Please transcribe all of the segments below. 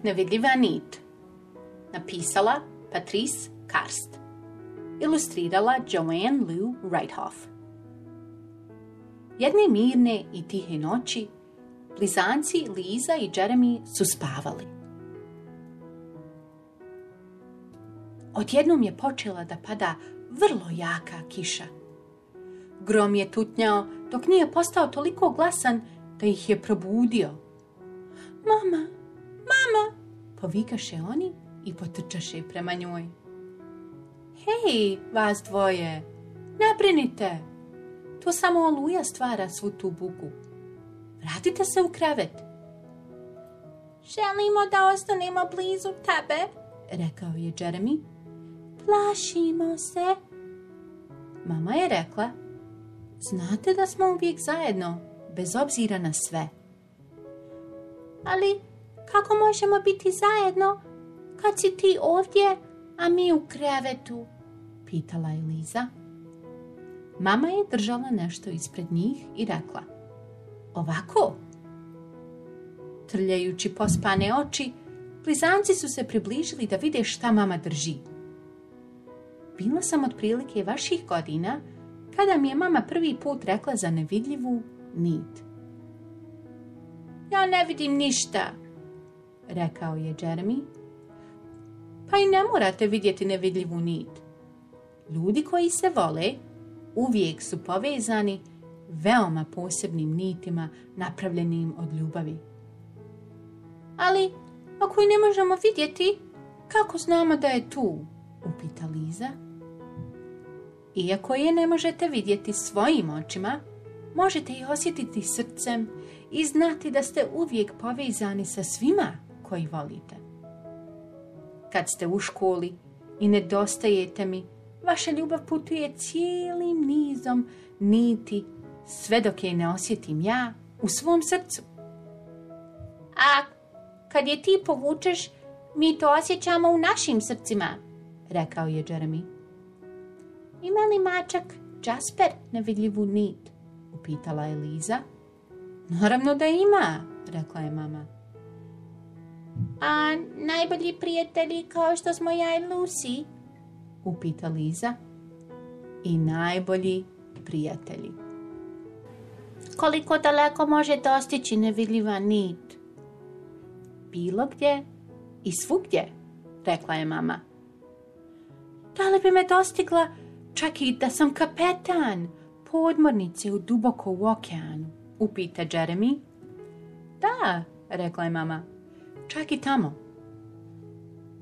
Nevidljiva nit. Napisala Patrice Karst. Ilustrirala Joanne Lou Reithoff. Jedne mirne i tihe noći blizanci Liza i Jeremy su spavali. Odjednom je počela da pada vrlo jaka kiša. Grom je tutnjao dok nije postao toliko glasan da ih je probudio. Mama, mama, povikaše oni i potrčaše prema njoj. Hej, vas dvoje, ne brinite. To samo oluja stvara svu tu buku. Vratite se u krevet. Želimo da ostanemo blizu tebe, rekao je Jeremy. Plašimo se. Mama je rekla, znate da smo uvijek zajedno, bez obzira na sve. Ali kako možemo biti zajedno kad si ti ovdje, a mi u krevetu? Pitala je Liza. Mama je držala nešto ispred njih i rekla, ovako. Trljajući pospane oči, blizanci su se približili da vide šta mama drži. Bila sam otprilike vaših godina kada mi je mama prvi put rekla za nevidljivu nit. Ja ne vidim ništa, rekao je Jeremy. Pa i ne morate vidjeti nevidljivu nit. Ljudi koji se vole uvijek su povezani veoma posebnim nitima napravljenim od ljubavi. Ali ako je ne možemo vidjeti, kako znamo da je tu? Upita Liza. Iako je ne možete vidjeti svojim očima, možete je osjetiti srcem i znati da ste uvijek povezani sa svima koji volite. Kad ste u školi i nedostajete mi, vaša ljubav putuje cijelim nizom niti sve dok je ne osjetim ja u svom srcu. A kad je ti povučeš, mi to osjećamo u našim srcima, rekao je Jeremy. Ima li mačak Jasper nevidljivu nit? Upitala je Liza. Naravno da ima, rekla je mama. A najbolji prijatelji kao što smo ja i Lucy? Upita Liza. I najbolji prijatelji. Koliko daleko može dostići nevidljiva nit? Bilo gdje i svugdje, rekla je mama. Da li bi me dostigla čak i da sam kapetan podmornice u duboko u okeanu? Upita Jeremy. Da, rekla je mama, čak i tamo.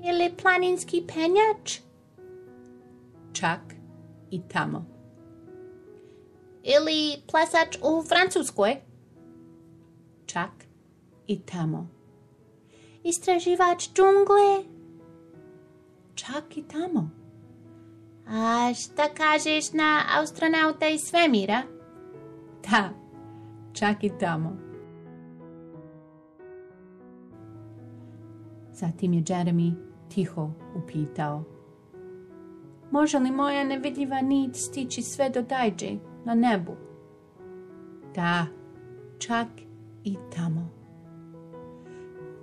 Ili planinski penjač? Čak i tamo. Ili plesač u Francuskoj? Čak i tamo. Istraživač džungle? Čak i tamo. A šta kažeš na astronauta iz svemira? Da, čak i tamo. Zatim je Jeremy tiho upitao. Može li moja nevidljiva nit stići sve do Dajđe na nebu? Da, čak i tamo.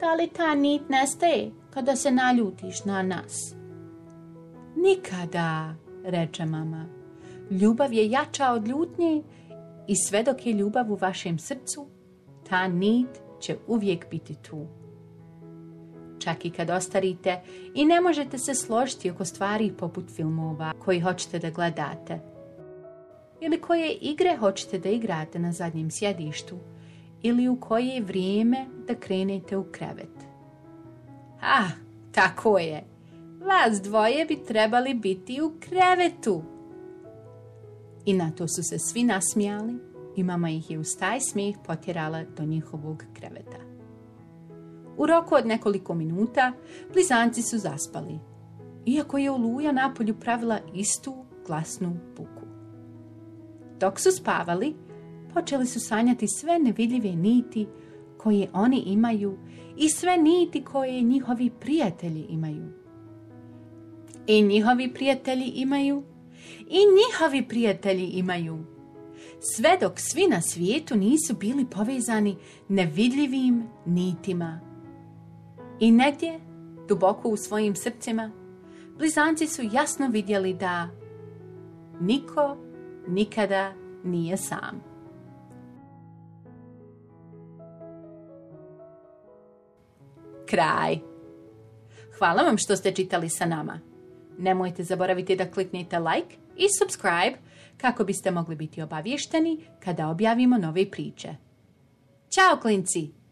Da li ta nit nestaje kada se naljutiš na nas? Nikada, reče mama. Ljubav je jača od ljutnje i sve dok je ljubav u vašem srcu, ta nit će uvijek biti tu. Čak i kad ostarite i ne možete se složiti oko stvari poput filmova koji hoćete da gledate. Ili koje igre hoćete da igrate na zadnjem sjedištu. Ili u koje je vrijeme da krenete u krevet. Ah, tako je. Vas dvoje bi trebali biti u krevetu. I na to su se svi nasmijali i mama ih je uz taj smijeh potjerala do njihovog kreveta. U roku od nekoliko minuta blizanci su zaspali, iako je oluja napolju pravila istu glasnu buku. Dok su spavali, počeli su sanjati sve nevidljive niti koje oni imaju i sve niti koje njihovi prijatelji imaju. I njihovi prijatelji imaju, i njihovi prijatelji imaju. Sve dok svi na svijetu nisu bili povezani nevidljivim nitima. I negdje, duboko u svojim srcima, blizanci su jasno vidjeli da niko nikada nije sam. Kraj. Hvala vam što ste čitali sa nama. Nemojte zaboraviti da kliknete like i subscribe kako biste mogli biti obavješteni kada objavimo nove priče. Ćao klinci!